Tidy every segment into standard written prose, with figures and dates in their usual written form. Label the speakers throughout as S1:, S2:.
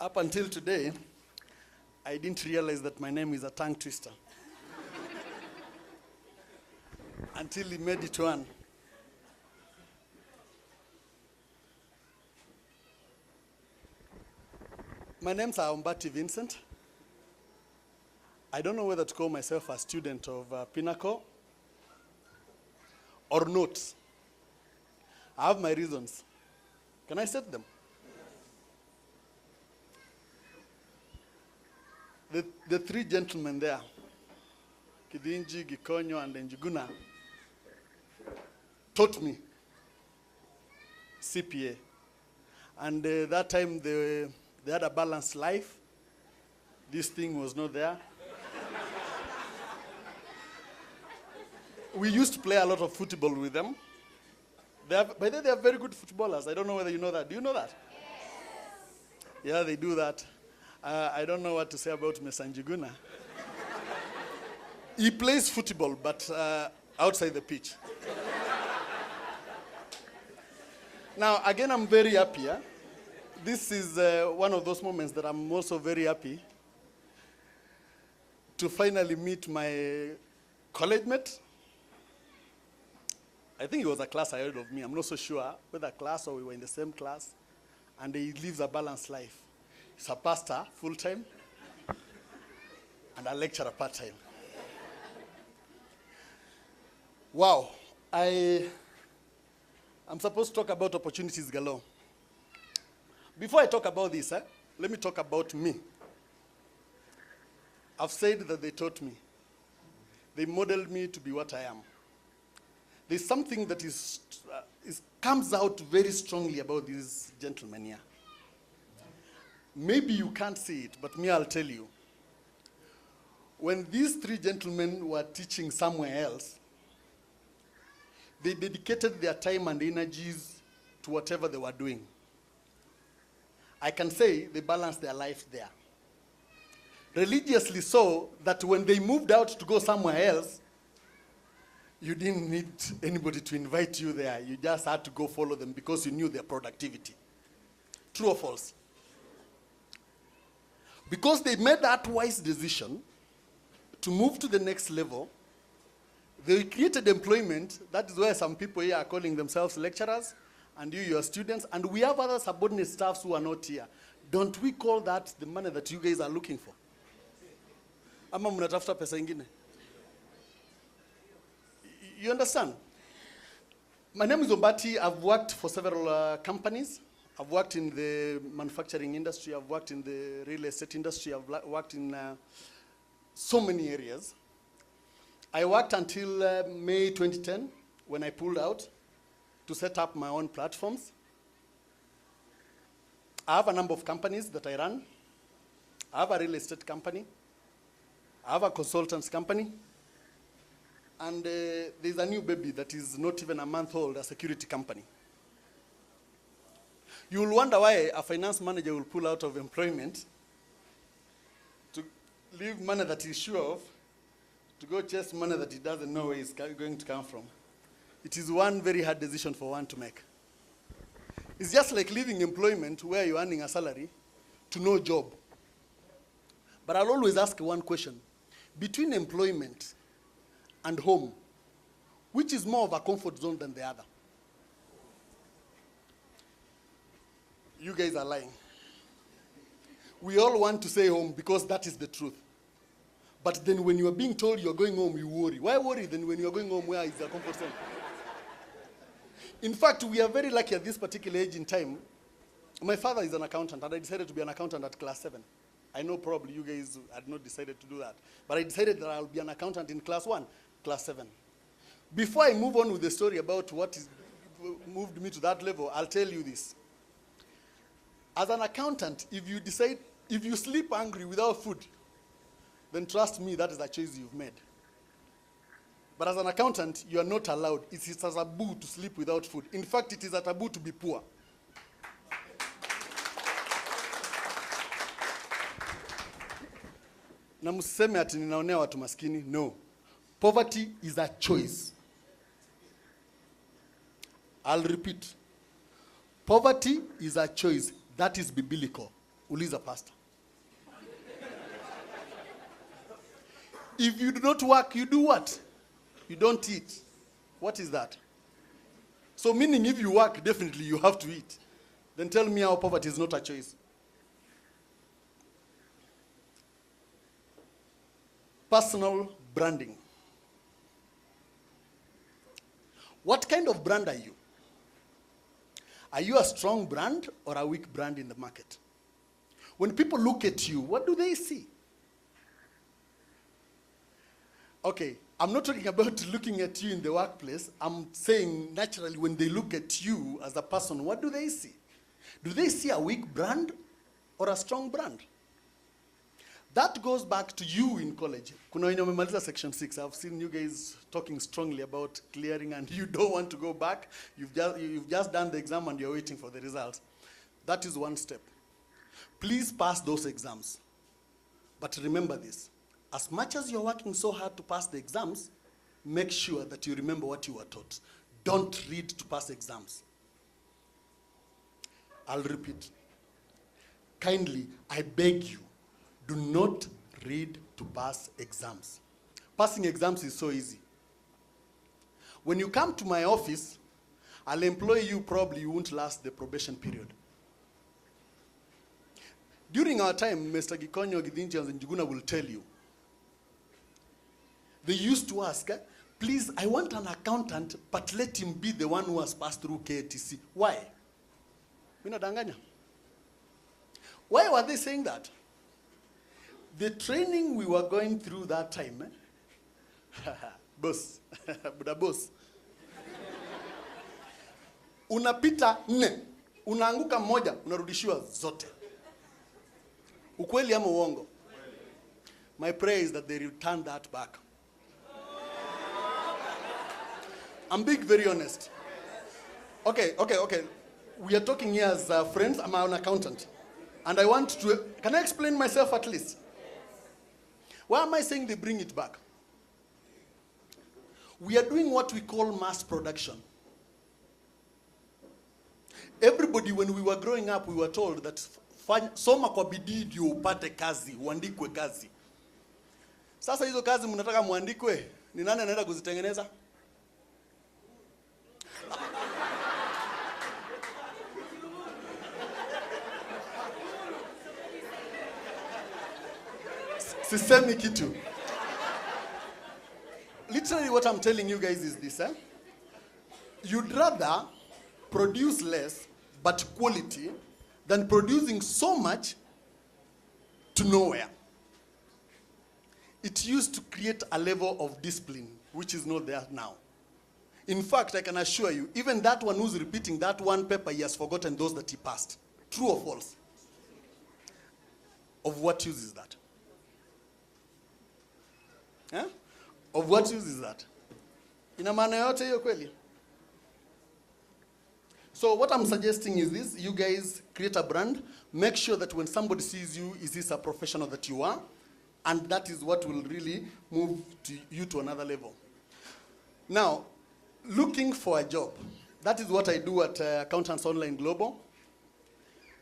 S1: Up until today, I didn't realize that my name is a tongue twister. Until he made it one. My name's Vincent. I don't know whether to call myself a student of Pinnacle or not. I have my reasons. Can I set them? The three gentlemen there, Kidinji, Gikonyo, and Njuguna, taught me CPA. And that time they had a balanced life. This thing was not there. We used to play a lot of football with them. By then they are very good footballers. I don't know whether you know that. Do you know that? Yes. Yeah, they do that. I don't know what to say about Mesanjiguna. He plays football, but outside the pitch. Now, again, I'm very happy. Yeah? This is one of those moments that I'm also very happy to finally meet my college mate. I think he was a class ahead of me. I'm not so sure whether class or we were in the same class. And he lives a balanced life. He's a pastor full-time and a lecturer part-time. Wow. I'm supposed to talk about opportunities galore. Before I talk about this, let me talk about me. I've said that they taught me. They modeled me to be what I am. There's something that comes out very strongly about these gentlemen here. Maybe you can't see it, but me, I'll tell you. When these three gentlemen were teaching somewhere else, they dedicated their time and energies to whatever they were doing. I can say they balanced their life there. Religiously so that when they moved out to go somewhere else, you didn't need anybody to invite you there. You just had to go follow them because you knew their productivity. True or false? Because they made that wise decision to move to the next level, they created employment. That is why some people here are calling themselves lecturers, and you are students, and we have other subordinate staffs who are not here. Don't we call that the money that you guys are looking for? Ama mnatafuta pesa ingine? You understand? My name is Ombati. I've worked for several companies. I've worked in the manufacturing industry. I've worked in the real estate industry. I've worked in so many areas. I worked until May 2010 when I pulled out to set up my own platforms. I have a number of companies that I run. I have a real estate company. I have a consultants company. And there's a new baby that is not even a month old, a security company. You will wonder why a finance manager will pull out of employment to leave money that he's sure of, to go chase money that he doesn't know where it's going to come from. It is one very hard decision for one to make. It's just like leaving employment where you're earning a salary to no job. But I'll always ask one question. Between employment and home, which is more of a comfort zone than the other? You guys are lying. We all want to stay home because that is the truth. But then when you are being told you're going home, you worry. Why worry then when you're going home, where is the comfort zone? In fact, we are very lucky at this particular age in time. My father is an accountant, and I decided to be an accountant at class 7. I know probably you guys had not decided to do that. But I decided that I'll be an accountant in class 1, class 7. Before I move on with the story about what moved me to that level, I'll tell you this. As an accountant, if you sleep hungry without food, then trust me, that is a choice you've made. But as an accountant, you are not allowed. It is a taboo to sleep without food. In fact, it is a taboo to be poor. Na msiseme ati ninaonea watu maskini. No. Poverty is a choice. I'll repeat. Poverty is a choice. That is biblical. Uliza pastor. If you do not work, you do what? You don't eat. What is that? So meaning if you work, definitely you have to eat. Then tell me how poverty is not a choice. Personal branding. What kind of brand are you? Are you a strong brand or a weak brand in the market? When people look at you, what do they see? Okay, I'm not talking about looking at you in the workplace. I'm saying naturally when they look at you as a person, what do they see? Do they see a weak brand or a strong brand? That goes back to you in college. Kuna wenye wamemaliza section 6. I've seen you guys talking strongly about clearing and you don't want to go back. You've just done the exam and you're waiting for the results. That is one step. Please pass those exams. But remember this. As much as you're working so hard to pass the exams, make sure that you remember what you were taught. Don't read to pass exams. I'll repeat. Kindly, I beg you, do not read to pass exams. Passing exams is so easy. When you come to my office, I'll employ you, probably you won't last the probation period. During our time, Mr. Gikonyo, Gidinchi, and Njuguna will tell you, they used to ask, please, I want an accountant, but let him be the one who has passed through KTC. Why? Minadanganya. Why were they saying that? The training we were going through that time, boss, Buddha boss. Unapita 4, unaanguka moja, unarudishiwa zote. Ukweli ama uongo? My prayer is that they return that back. I'm being very honest. Okay. We are talking here as friends. I'm an accountant. And I want to, can I explain myself at least? Why am I saying they bring it back? We are doing what we call mass production. Everybody, when we were growing up, we were told that soma kwa bidii ndio upate kazi, uandikwe kazi. Sasa hizo kazi mnataka muandikwe, ni nani anaenda kuzitengeneza? Sisemi kitu. Literally what I'm telling you guys is this, You'd rather produce less but quality than producing so much to nowhere. It used to create a level of discipline which is not there now. In fact, I can assure you, even that one who's repeating that one paper, he has forgotten those that he passed. True or false? Of what use is that? Of what use is that? Ina maana yote hiyo kweli? So what I'm suggesting is this: you guys create a brand, make sure that when somebody sees you, is this a professional that you are? And that is what will really move you to another level. Now, looking for a job. That is what I do at Accountants Online Global.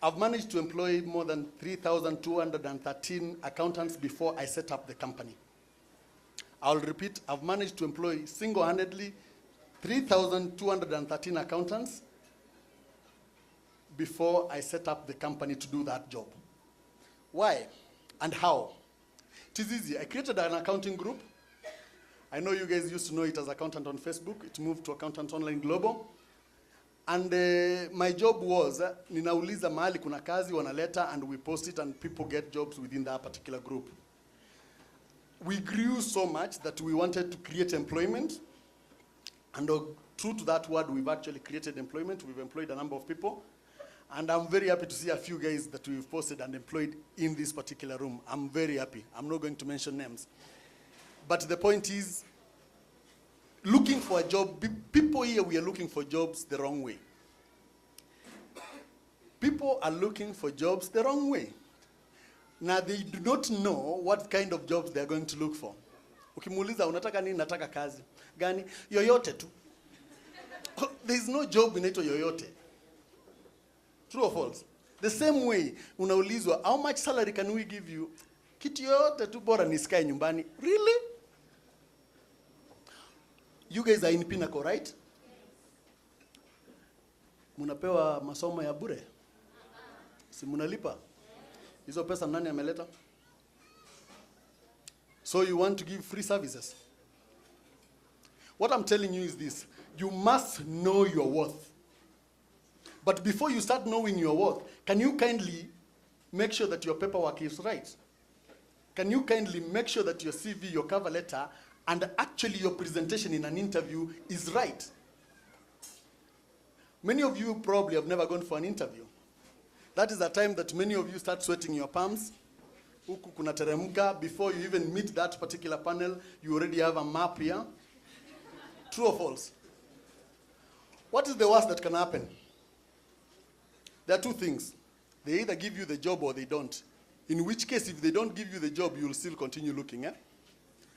S1: I've managed to employ more than 3,213 accountants before I set up the company. I'll repeat, I've managed to employ single-handedly 3,213 accountants before I set up the company to do that job. Why and how? It is easy. I created an accounting group. I know you guys used to know it as Accountant on Facebook. It moved to Accountant Online Global. And my job was, ninauliza mahali kuna kazi, wanaleta, and we post it, and people get jobs within that particular group. We grew so much that we wanted to create employment. And true to that word, we've actually created employment. We've employed a number of people. And I'm very happy to see a few guys that we've posted and employed in this particular room. I'm very happy. I'm not going to mention names. But the point is, looking for a job, people here, we are looking for jobs the wrong way. People are looking for jobs the wrong way. Now, they do not know what kind of jobs they are going to look for. Ukimuuliza, unataka nini? Nataka kazi. Gani? Yoyote tu. There is no job inaitwa yoyote. True or false? The same way, unaulizwa, how much salary can we give you? Kitu yote tu bora nisikae nyumbani. Really? You guys are in Pinnacle, right? Munapewa masomo ya bure? Si munalipa? Hizo pesa nani ameleta? So you want to give free services? What I'm telling you is this. You must know your worth. But before you start knowing your worth, can you kindly make sure that your paperwork is right? Can you kindly make sure that your CV, your cover letter, and actually your presentation in an interview is right? Many of you probably have never gone for an interview. That is the time that many of you start sweating your palms. Huku kuna teremka. Before you even meet that particular panel, you already have a map here. True or false? What is the worst that can happen? There are two things. They either give you the job or they don't. In which case, if they don't give you the job, you'll still continue looking.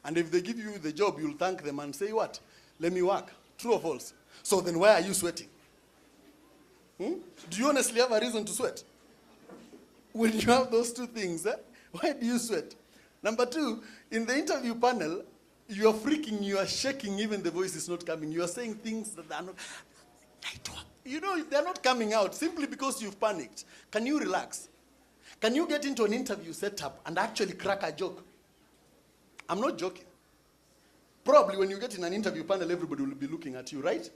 S1: And if they give you the job, you'll thank them and say, what? Let me work. True or false? So then why are you sweating? Do you honestly have a reason to sweat? When you have those two things, why do you sweat? Number two, in the interview panel, you are freaking, you are shaking, even the voice is not coming. You are saying things that are not, they're not coming out simply because you've panicked. Can you relax? Can you get into an interview setup and actually crack a joke? I'm not joking. Probably when you get in an interview panel, everybody will be looking at you, right?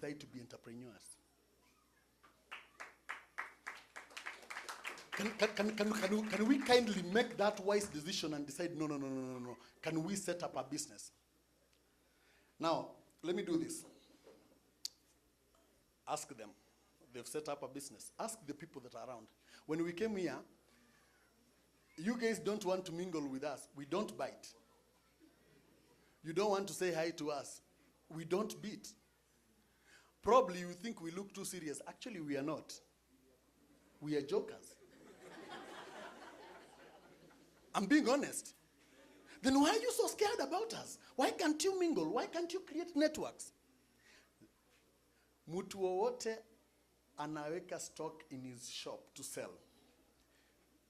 S1: Try to be entrepreneurs. Can we kindly make that wise decision and decide, no. Can we set up a business? Now, let me do this. Ask them. They've set up a business. Ask the people that are around. When we came here, you guys don't want to mingle with us. We don't bite. You don't want to say hi to us. We don't beat. Probably you think we look too serious. Actually, we are not. We are jokers. I'm being honest. Then why are you so scared about us? Why can't you mingle? Why can't you create networks? Mtu wowote anaweka stock in his shop to sell.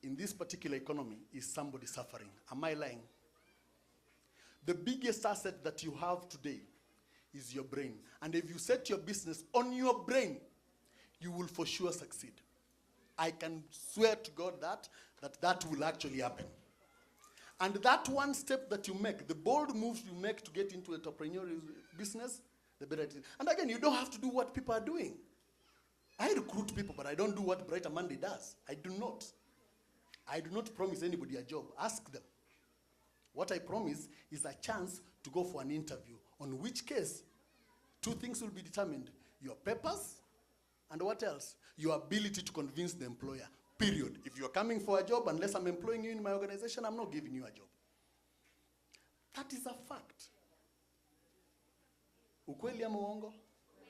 S1: In this particular economy, is somebody suffering? Am I lying? The biggest asset that you have today is your brain. And if you set your business on your brain, you will for sure succeed. I can swear to God that will actually happen. And that one step that you make, the bold moves you make to get into entrepreneurial business, the better it is. And again, you don't have to do what people are doing. I recruit people, but I don't do what Brighter Monday does. I do not. I do not promise anybody a job. Ask them. What I promise is a chance to go for an interview, on which case, two things will be determined. Your papers, and what else? Your ability to convince the employer. Period. If you're coming for a job, unless I'm employing you in my organization, I'm not giving you a job. That is a fact. Ukweli ama uongo?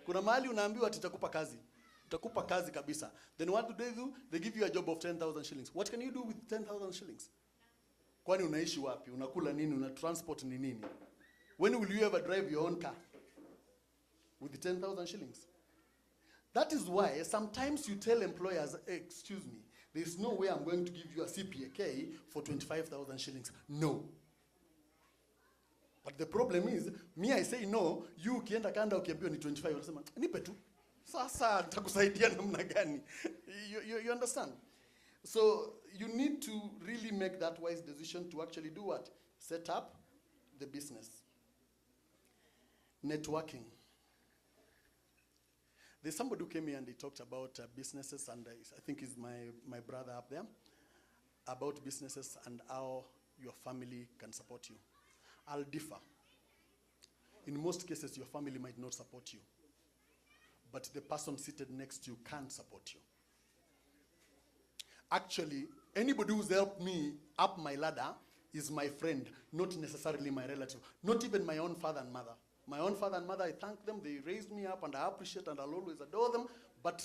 S1: Kuna mahali unaambiwa tutakupa kazi. Tutakupa kazi kabisa. Then what do they do? They give you a job of 10,000 shillings. What can you do with 10,000 shillings? Kwani unaishi wapi? Unakula nini? Una transport ni nini? When will you ever drive your own car? With the 10,000 shillings? That is why sometimes you tell employers, excuse me, there's no way I'm going to give you a CPK for 25,000 shillings. No. But the problem is, me I say no, you ukienda kanda ukiambiwa ni 25, unasema, nipe tu. Sasa nitakusaidia namna gani? You understand? So you need to really make that wise decision to actually do what? Set up the business. Networking. There's somebody who came here and he talked about businesses, and I think is my brother up there, about businesses and how your family can support you. I'll differ. In most cases, your family might not support you, but the person seated next to you can support you. Actually, anybody who's helped me up my ladder is my friend, not necessarily my relative, not even my own father and mother. My own father and mother, I thank them. They raised me up, and I appreciate and I'll always adore them. But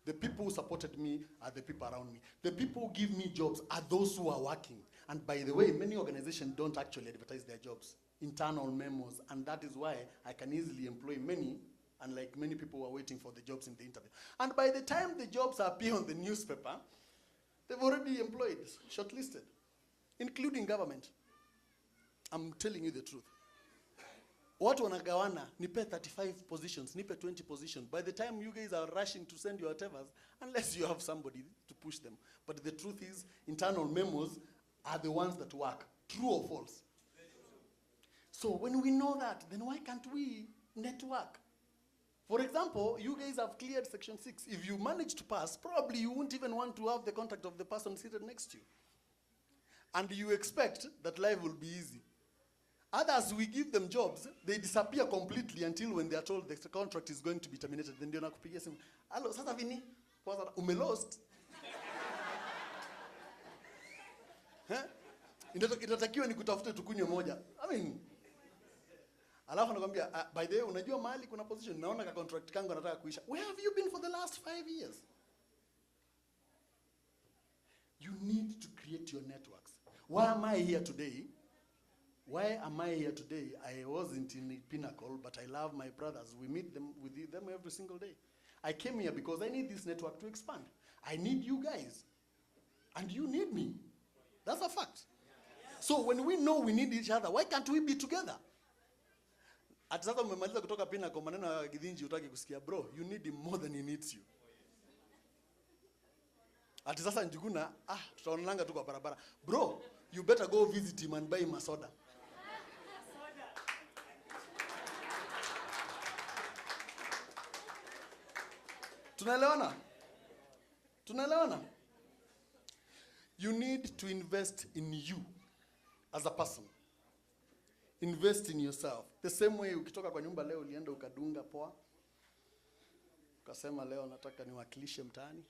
S1: the people who supported me are the people around me. The people who give me jobs are those who are working. And by the way, many organizations don't actually advertise their jobs. Internal memos. And that is why I can easily employ many And like many people were waiting for the jobs in the interview. And by the time the jobs appear on the newspaper, they've already employed, shortlisted, including government. I'm telling you the truth. Watu wanagawana, nipe 35 positions, nipe 20 positions. By the time you guys are rushing to send your whatevers, unless you have somebody to push them. But the truth is, internal memos are the ones that work. True or false? So when we know that, then why can't we network? For example, you guys have cleared Section 6. If you manage to pass, probably you won't even want to have the contact of the person seated next to you. And you expect that life will be easy. Others, we give them jobs, they disappear completely until when they are told the contract is going to be terminated. Then they're not kupigia simu. Hello, sasa vini? Umelost? Itatakiwa ni kutafute tukunywe moja. I mean, alafu nakwambia, by the way, unajua mahali kuna position, naona ka contract kangu nataka kuisha. Where have you been for the last 5 years? You need to create your networks. Why am I here today? Why am I here today? I wasn't in the Pinnacle, but I love my brothers. We meet them with them every single day. I came here because I need this network to expand. I need you guys. And you need me. That's a fact. So when we know we need each other, why can't we be together? Ati sasa umemaliza kutoka Pinnacle, maneno ya Githinji utaki kusikia, bro, you need him more than he needs you. Ati sasa Njuguna, tutaonanga tu kwa barabara. Bro, you better go visit him and buy him a soda. Tunaelewana? Tunaelewana? You need to invest in you as a person. Invest in yourself. The same way ukitoka kwa nyumba leo ulienda ukadunga poa. Ukasema leo nataka niwakilishe mtaani.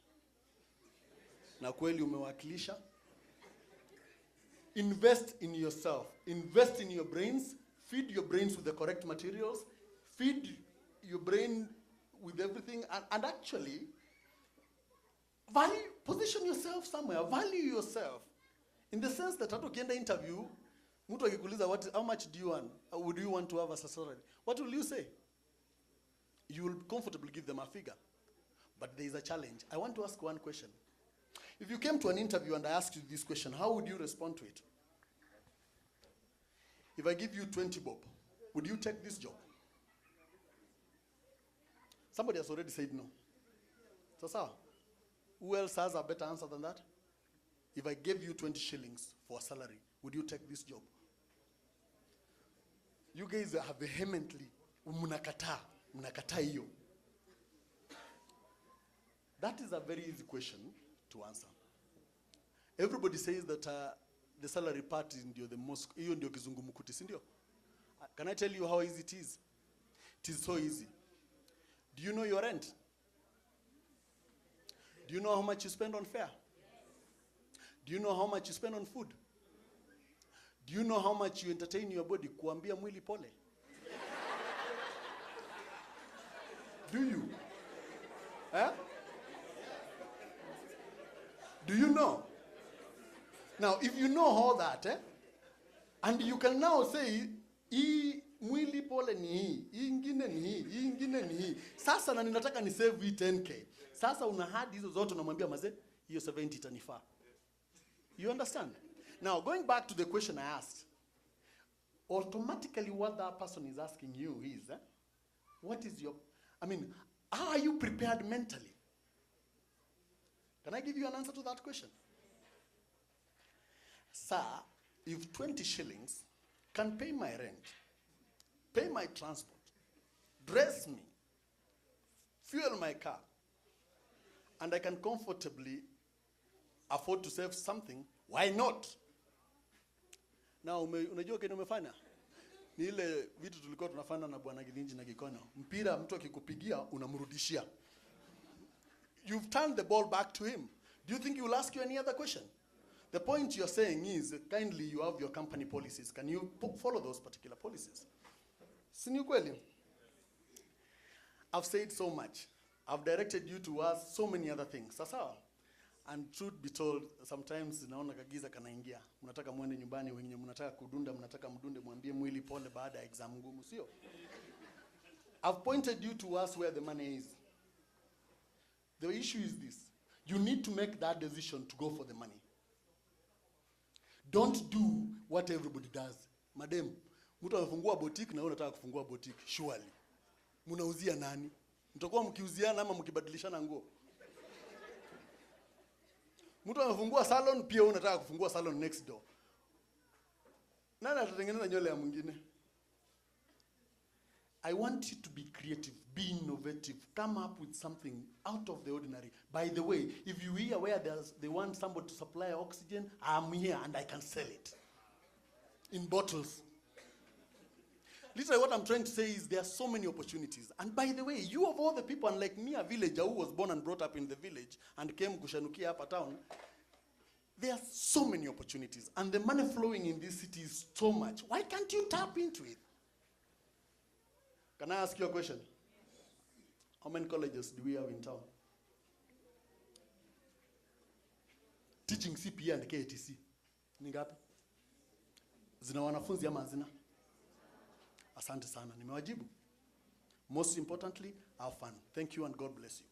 S1: Na kweli umewakilisha. Invest in yourself. Invest in your brains. Feed your brains with the correct materials. Feed your brain with everything. And actually, position yourself somewhere. Value yourself. In the sense that hata ukienda interview, mtu akikuuliza how much do you want? Would you want to have as a salary? What will you say? You will comfortably give them a figure. But there is a challenge. I want to ask one question. If you came to an interview and I asked you this question, how would you respond to it? If I give you 20 bob, would you take this job? Somebody has already said no. So, who else has a better answer than that? If I gave you 20 shillings for a salary, would you take this job? You guys are vehemently, munakata hiyo. That is a very easy question to answer. Everybody says that the salary part is the most, hiyo ndio kizungumukuti, si ndio? Can I tell you how easy it is? It is so easy. Do you know your rent? Do you know how much you spend on fare? Do you know how much you spend on food? Do you know how much you entertain your body? Kuambia mwili pole. Do you? Eh? Do you know? Now, if you know all that, and you can now say, hii mwili pole ni hii ingine ni hii ingine ni hii. Sasa na ninataka ni save hii 10k. Sasa una hadi hizo zote unamwambia mazee, hiyo 70 itanifaa. You understand? Now, going back to the question I asked, automatically what that person is asking you is, what is your, how are you prepared mentally? Can I give you an answer to that question? Sir, if 20 shillings can pay my rent, pay my transport, dress me, fuel my car, and I can comfortably afford to save something, why not? Now, unajua kile umefanya? Ni ile vitu tulikuwa tunafanya na Bwana Githinji na Gikono. Mpira mtu akikupigia unamrudishia. You've turned the ball back to him. Do you think he will ask you any other question? The point you're saying is, kindly you have your company policies. Can you follow those particular policies? Sini kweli? I've said so much. I've directed you to ask so many other things. Sasa, and truth be told, sometimes naona kagiza kanaingia. Mnataka muende nyumbani, wengine mnataka kudunda, mnataka mdunde, mwambie mwili pole baada ya exam ngumu, sio? I've pointed you to us where the money is. The issue is this. You need to make that decision to go for the money. Don't do what everybody does. Madam, mtu anafungua boutique na wewe unataka kufungua boutique. Surely. Mnauzia nani? Mtakuwa mkiuziana ama mkibadilishana nguo? Mtu anafungua salon, pia unataka kufungua salon next door. Nani atatengeneza nywele ya mwingine? I want you to be creative, be innovative, come up with something out of the ordinary. By the way, if you hear where they want somebody to supply oxygen, I'm here and I can sell it in bottles. Literally what I'm trying to say is there are so many opportunities. And by the way, you of all the people, unlike me, a villager who was born and brought up in the village and came kushanukia hapa town, there are so many opportunities. And the money flowing in this city is so much. Why can't you tap into it? Can I ask you a question? How many colleges do we have in town? Teaching CPA and KTC. Ni ngapi? Zina wanafunzi ama hazina? Asante sana. Nimewajibu. Most importantly, have fun. Thank you and God bless you.